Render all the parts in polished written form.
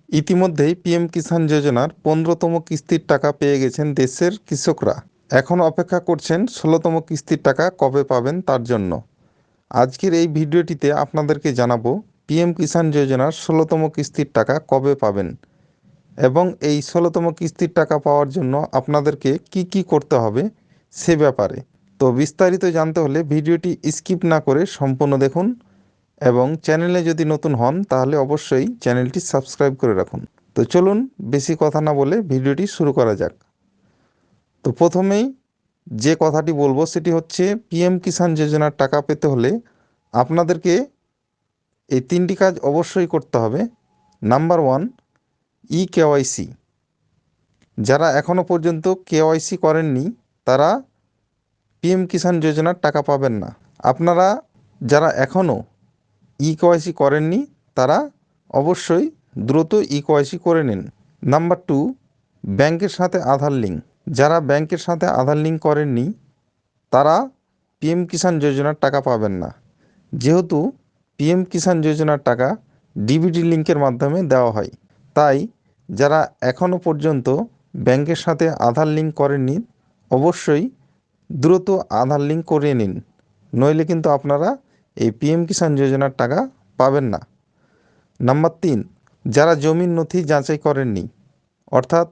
ইতিমধ্যেই পিএম কিষাণ যোজনার 15তম কিস্তির টাকা পেয়ে গেছেন দেশের কৃষকরা। এখন অপেক্ষা করছেন 16তম কিস্তির টাকা কবে পাবেন তার জন্য। আজকের এই ভিডিওটিতে আপনাদেরকে জানাবো পিএম কিষাণ যোজনার 16তম কিস্তির টাকা কবে পাবেন এবং এই 16তম কিস্তির টাকা পাওয়ার জন্য আপনাদেরকে কি কি করতে হবে সে ব্যাপারে। তো বিস্তারিত জানতে হলে ভিডিওটি স্কিপ না করে সম্পূর্ণ দেখুন এবং চ্যানেলে যদি নতুন হন তাহলে অবশ্যই চ্যানেলটি সাবস্ক্রাইব করে রাখুন। তো চলুন বেশি কথা না বলে ভিডিওটি শুরু করা যাক। তো প্রথমেই যে কথাটি বলবো সেটি হচ্ছে পিএম কিষাণ যোজনার টাকা পেতে হলে আপনাদেরকে এই 3টি কাজ অবশ্যই করতে হবে। Number 1, KYC. যারা এখনও পর্যন্ত কেওয়াইসি করেননি তারা পিএম কিষাণ যোজনার টাকা পাবেন না। আপনারা যারা এখনও কেওয়াইসি করেননি তারা অবশ্যই দ্রুত কেওয়াইসি করে নিন। নাম্বার 2, ব্যাংকের সাথে আধার লিঙ্ক। যারা ব্যাংকের সাথে আধার লিঙ্ক করেননি তারা পিএম কিষাণ যোজনার টাকা পাবেন না, যেহেতু পিএম কিষাণ যোজনার টাকা ডিবিটি লিঙ্কের মাধ্যমে দেওয়া হয়। তাই যারা এখনও পর্যন্ত ব্যাংকের সাথে আধার লিঙ্ক করেননি অবশ্যই দ্রুত আধার লিঙ্ক করিয়ে নিন, নইলে কিন্তু আপনারা এই পিএম কিষাণ যোজনার টাকা পাবেন না। নাম্বার 3, যারা জমির নথি যাচাই করেননি, অর্থাৎ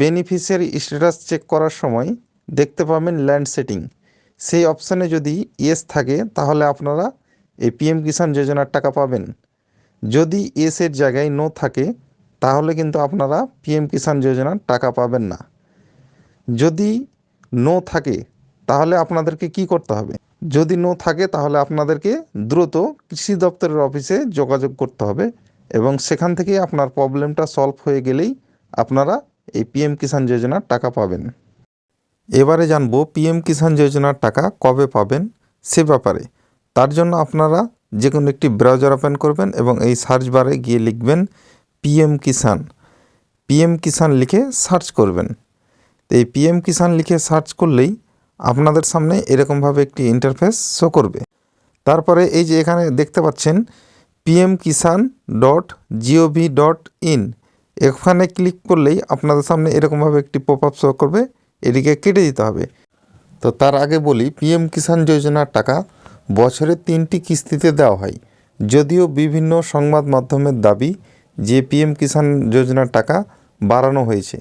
বেনিফিশিয়ারি স্ট্যাটাস চেক করার সময় দেখতে পাবেন ল্যান্ড সেটিং, সেই অপশানে যদি ইয়েস থাকে তাহলে আপনারা এই পিএম কিষাণ যোজনার টাকা পাবেন। যদি ইয়েসের জায়গায় নো থাকে তাহলে কিন্তু আপনারা পিএম কিষাণ যোজনার টাকা পাবেন না। যদি নো থাকে তাহলে আপনাদেরকে কি করতে হবে? যদি নো থাকে তাহলে আপনাদেরকে দ্রুত কৃষি দপ্তরের অফিসে যোগাযোগ করতে হবে এবং সেখান থেকে আপনার প্রবলেমটা সলভ হয়ে গেলেই আপনারা এই পিএম কিষাণ যোজনার টাকা পাবেন। এবারে জানবো পিএম কিষাণ যোজনার টাকা কবে পাবেন সে ব্যাপারে। তার জন্য আপনারা যে কোনো একটি ব্রাউজার ওপেন করবেন এবং এই সার্চ বারে গিয়ে লিখবেন পিএম কিষাণ। পিএম কিষাণ লিখে সার্চ করবেন। তো এই পিএম কিষাণ লিখে সার্চ করলেই আপনাদের সামনে এরকমভাবে একটি ইন্টারফেস শো করবে। তারপরে এই যে এখানে দেখতে পাচ্ছেন pmkisan.gov.in, এখানে ক্লিক করলেই আপনাদের সামনে এরকমভাবে একটি পপআপ শো করবে, এটিকে কেটে দিতে হবে। তো তার আগে বলি পিএম কিষাণ যোজনার টাকা বছরে 3টি কিস্তিতে দেওয়া হয়, যদিও বিভিন্ন সংবাদ মাধ্যমের দাবি যে পিএম কিষাণ যোজনার টাকা বাড়ানো হয়েছে।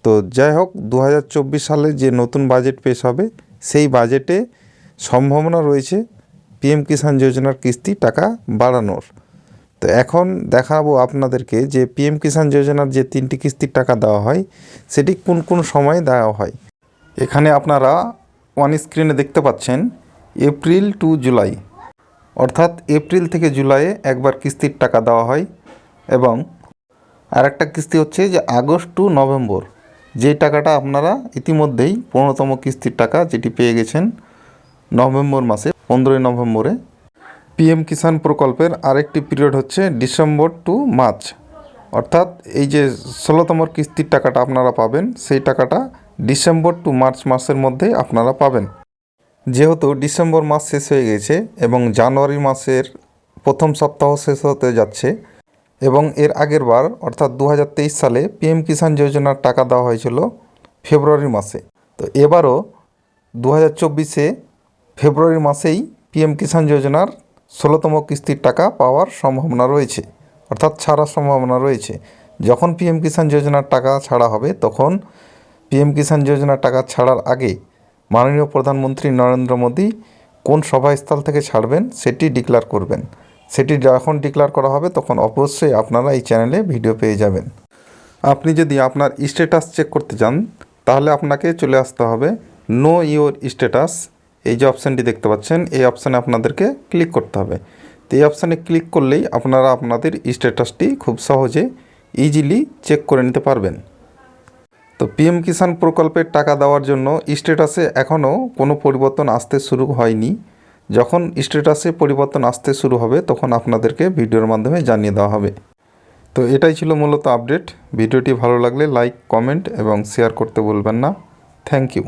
তো যাই হোক, 2024 সালে যে নতুন বাজেট পেশ হবে সেই বাজেটে সম্ভাবনা রয়েছে পিএম কিষাণ যোজনার কিস্তি টাকা বাড়ানোর। তো এখন দেখাবো আপনাদেরকে যে পিএম কিষাণ যোজনার যে 3টি কিস্তির টাকা দেওয়া হয় সেটি কোন কোন সময়ে দেওয়া হয়। এখানে আপনারা অন স্ক্রিনে দেখতে পাচ্ছেন এপ্রিল টু জুলাই, অর্থাৎ এপ্রিল থেকে জুলাইয়ে একবার কিস্তির টাকা দেওয়া হয় এবং আরেকটা কিস্তি হচ্ছে যে আগস্ট টু নভেম্বর, যেই টাকাটা আপনারা ইতিমধ্যেই 15তম কিস্তির টাকা যেটি পেয়ে গেছেন নভেম্বর মাসে 15ই নভেম্বরে। পিএম কিষাণ প্রকল্পের আরেকটি পিরিয়ড হচ্ছে ডিসেম্বর টু মার্চ, অর্থাৎ এই যে 16তম কিস্তির টাকাটা আপনারা পাবেন সেই টাকাটা ডিসেম্বর টু মার্চ মাসের মধ্যে আপনারা পাবেন। যেহেতু ডিসেম্বর মাস শেষ হয়ে গেছে এবং জানুয়ারি মাসের প্রথম সপ্তাহ শেষ হতে যাচ্ছে এবং এর আগের বার অর্থাৎ 2023 সালে পিএম কিষাণ যোজনার টাকা দেওয়া হয়েছিল ফেব্রুয়ারি মাসে। তো এবারও 2024-এ ফেব্রুয়ারি মাসেই পিএম কিষাণ যোজনার 16তম কিস্তির টাকা পাওয়ার সম্ভাবনা রয়েছে, অর্থাৎ ছাড়ার সম্ভাবনা রয়েছে। যখন পিএম কিষাণ যোজনার টাকা ছাড়া হবে তখন পিএম কিষাণ যোজনার টাকা ছাড়ার আগে মাননীয় প্রধানমন্ত্রী নরেন্দ্র মোদী কোন সভাস্থল থেকে ছাড়বেন সেটি ডিক্লেয়ার করবেন। সেটি যখন ডিক্লেয়ার করা হবে তখন অবশ্যই আপনারা এই চ্যানেলে ভিডিও পেয়ে যাবেন। আপনি যদি আপনার স্ট্যাটাস চেক করতে চান তাহলে আপনাকে চলে আসতে হবে নো ইওর স্ট্যাটাস, এই যে অপশানটি দেখতে পাচ্ছেন এই অপশানে আপনাদেরকে ক্লিক করতে হবে। তো এই অপশানে ক্লিক করলেই আপনারা আপনাদের স্ট্যাটাসটি খুব সহজে ইজিলি চেক করে নিতে পারবেন। তো পিএম কিষাণ প্রকল্পের টাকা দেওয়ার জন্য স্ট্যাটাসে এখনও কোনো পরিবর্তন আসতে শুরু হয়নি। যখন স্ট্যাটাসে পরিবর্তন আসতে শুরু হবে তখন আপনাদেরকে ভিডিওর মাধ্যমে জানিয়ে দেওয়া হবে। তো এটাই ছিল মূলত আপডেট। ভিডিওটি ভালো লাগলে লাইক, কমেন্ট এবং শেয়ার করতে ভুলবেন না। Thank you.